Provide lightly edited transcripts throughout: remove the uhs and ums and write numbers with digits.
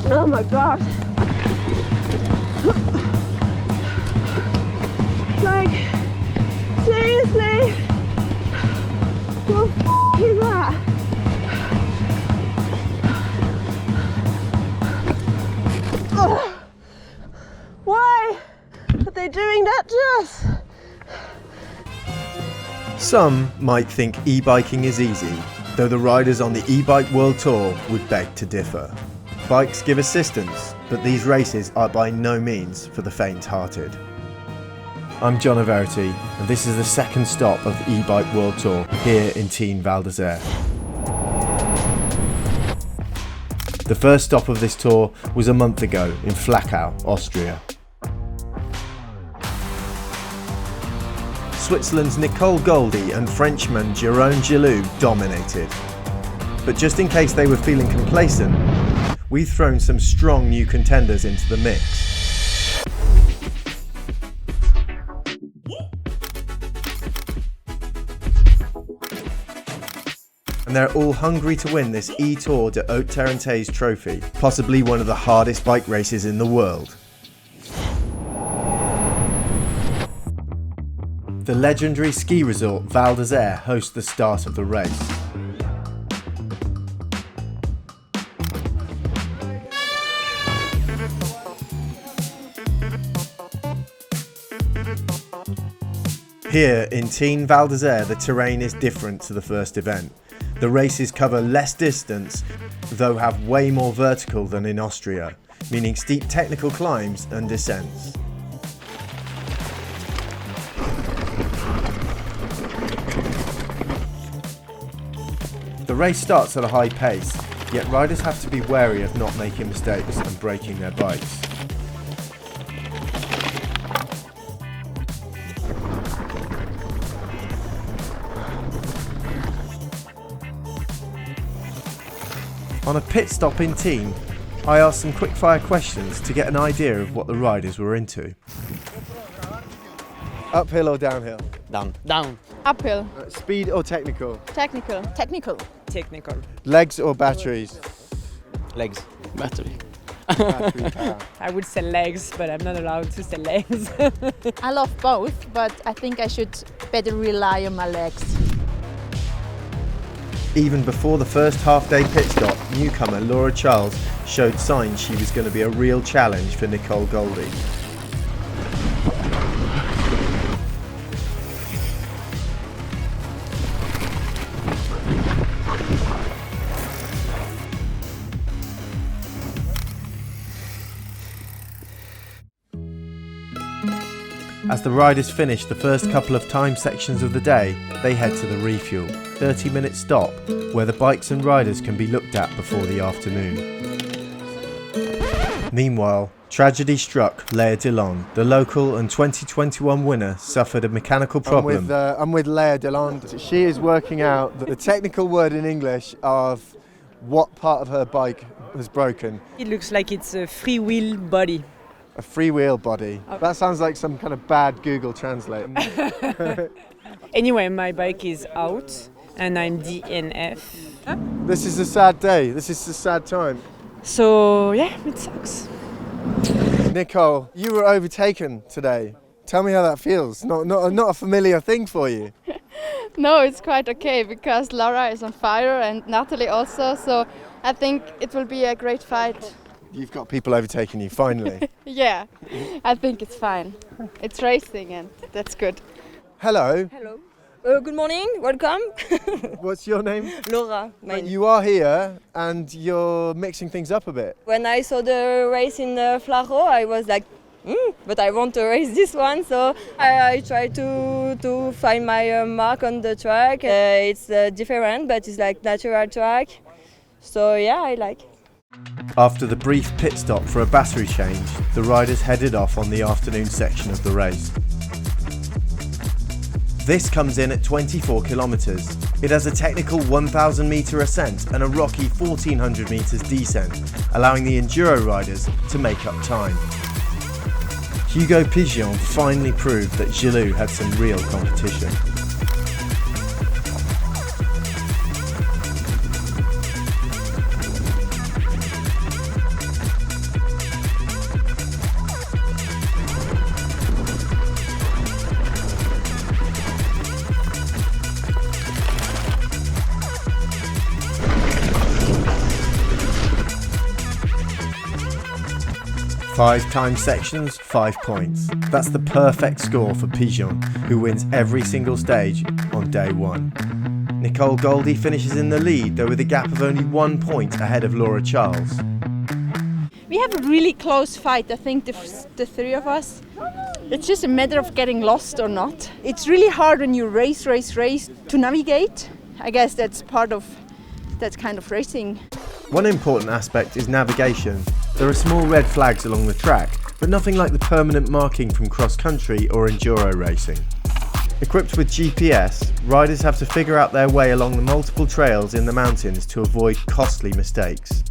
Oh my god. Like, seriously? What the f is that? Oh. Why are they doing that to us? Some might think e-biking is easy, though the riders on the e-bike world tour would beg to differ. Bikes give assistance, but these races are by no means for the faint-hearted. I'm John O'Verity, and this is the second stop of the e-bike world tour here in Teen Val d'Isère. The first stop of this tour was a month ago in Flachau, Austria. Switzerland's Nicole Goldi and Frenchman Jérôme Gilloux dominated. But just in case they were feeling complacent, we've thrown some strong new contenders into the mix. And they're all hungry to win this e-Tour de Haute Tarentaise trophy, possibly one of the hardest bike races in the world. The legendary ski resort Val d'Isère hosts the start of the race. Here in Teen Val d'Isère, the terrain is different to the first event. The races cover less distance, though have way more vertical than in Austria, meaning steep technical climbs and descents. The race starts at a high pace, yet riders have to be wary of not making mistakes and breaking their bikes. On a pit stop in Teen, I asked some quick-fire questions to get an idea of what the riders were into. Uphill or downhill? Down. Uphill. Speed or technical? Technical. Technical. Technical. Legs or batteries? Legs. Battery. Battery power. I would say legs, but I'm not allowed to say legs. I love both, but I think I should better rely on my legs. Even before the first half-day pit stop, newcomer Laura Charles showed signs she was going to be a real challenge for Nicole Goldi. As the riders finish the first couple of time sections of the day, they head to the refuel, 30-minute stop, where the bikes and riders can be looked at before the afternoon. Meanwhile, tragedy struck Lea Deslandes. The local and 2021 winner suffered a mechanical problem. I'm with Lea Deslandes. She is working out the technical word in English of what part of her bike was broken. It looks like it's a free-wheel body. A freewheel body. Okay. That sounds like some kind of bad Google Translate. Anyway, my bike is out and I'm DNF. This is a sad day. This is a sad time. So yeah, it sucks. Nicole, you were overtaken today. Tell me how that feels. Not a familiar thing for you. No, it's quite okay because Laura is on fire and Nathalie also, so I think it will be a great fight. You've got people overtaking you, finally. Yeah, I think it's fine. It's racing and that's good. Hello. Hello. Good morning, welcome. What's your name? Laura. You are here and you're mixing things up a bit. When I saw the race in Flachau, I was like, but I want to race this one, so I try to find my mark on the track. It's different, but it's like natural track. So yeah, I like. After the brief pit stop for a battery change, the riders headed off on the afternoon section of the race. This comes in at 24 kilometres. It has a technical 1,000 metre ascent and a rocky 1,400 metres descent, allowing the enduro riders to make up time. Hugo Pigeon finally proved that Gilloux had some real competition. 5 time sections, 5 points. That's the perfect score for Pigeon, who wins every single stage on day 1. Nicole Goldi finishes in the lead, though with a gap of only 1 point ahead of Laura Charles. We have a really close fight, I think, the three of us. It's just a matter of getting lost or not. It's really hard when you race to navigate. I guess that's part of that kind of racing. One important aspect is navigation. There are small red flags along the track, but nothing like the permanent marking from cross-country or enduro racing. Equipped with GPS, riders have to figure out their way along the multiple trails in the mountains to avoid costly mistakes.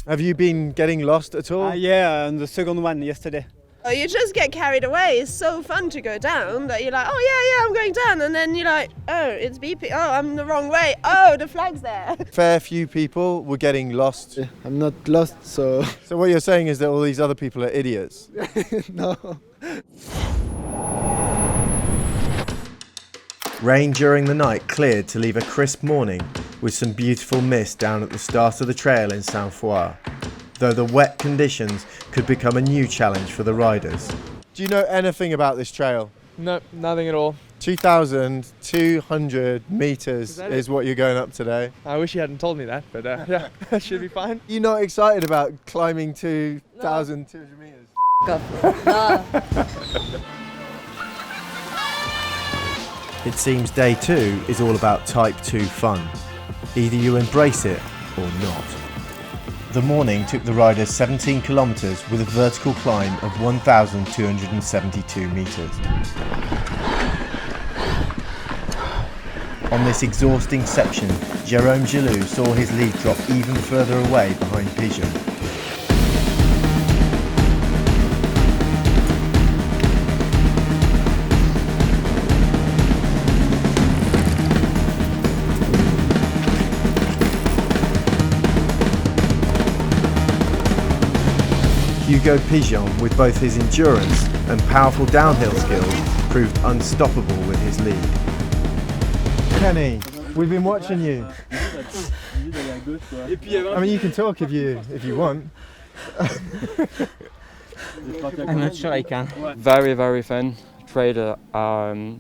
Have you been getting lost at all? Yeah, on the second one yesterday. Oh, you just get carried away. It's so fun to go down that you're like, oh yeah, I'm going down. And then you're like, oh, it's beeping. Oh, I'm the wrong way. Oh, the flag's there. Fair few people were getting lost. Yeah, I'm not lost, so... So what you're saying is that all these other people are idiots? No. Rain during the night cleared to leave a crisp morning with some beautiful mist down at the start of the trail in Saint-Foy, though the wet conditions could become a new challenge for the riders. Do you know anything about this trail? No, nothing at all. 2,200 metres is what you're going up today. I wish you hadn't told me that, but yeah, that should be fine. You're not excited about climbing 2,200 metres? It seems day 2 is all about type 2 fun. Either you embrace it or not. The morning took the riders 17 kilometres with a vertical climb of 1,272 metres. On this exhausting section, Jérôme Gilloux saw his lead drop even further away behind Pigeon. Hugo Pigeon, with both his endurance and powerful downhill skills, proved unstoppable with his lead. Kenny, we've been watching you. I mean, you can talk if you want. I'm not sure I can. Very, very fun. Trail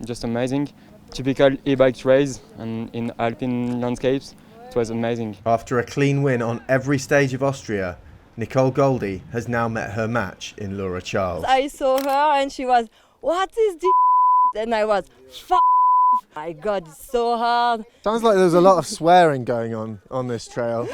just amazing. Typical e-bike race and in alpine landscapes. It was amazing. After a clean win on every stage of Austria, Nicole Goldi has now met her match in Laura Charles. I saw her and she was, what is this? And I was, my God, it's so hard. Sounds like there's a lot of swearing going on this trail.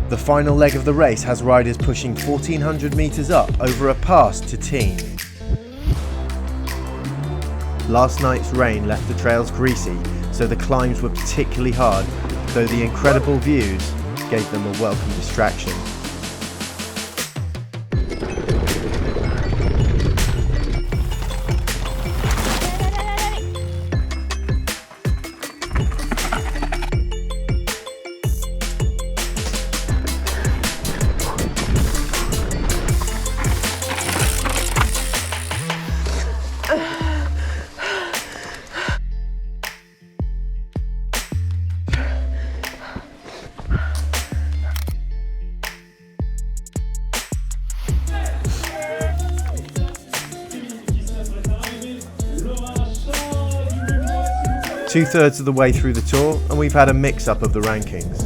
The final leg of the race has riders pushing 1,400 metres up over a pass to Teen. Last night's rain left the trails greasy, so the climbs were particularly hard, though the incredible views gave them a welcome distraction. Two-thirds of the way through the tour, and we've had a mix-up of the rankings.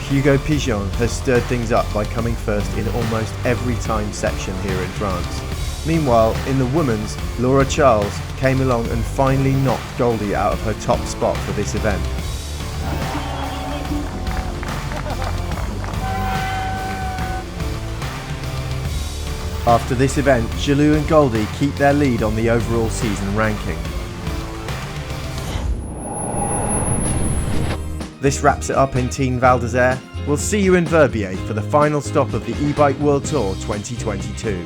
Hugo Pigeon has stirred things up by coming first in almost every time section here in France. Meanwhile, in the women's, Laura Charles came along and finally knocked Goldi out of her top spot for this event. After this event, Gilloux and Goldi keep their lead on the overall season ranking. This wraps it up in Teen Val d'Isère. We'll see you in Verbier for the final stop of the e-bike World Tour 2022.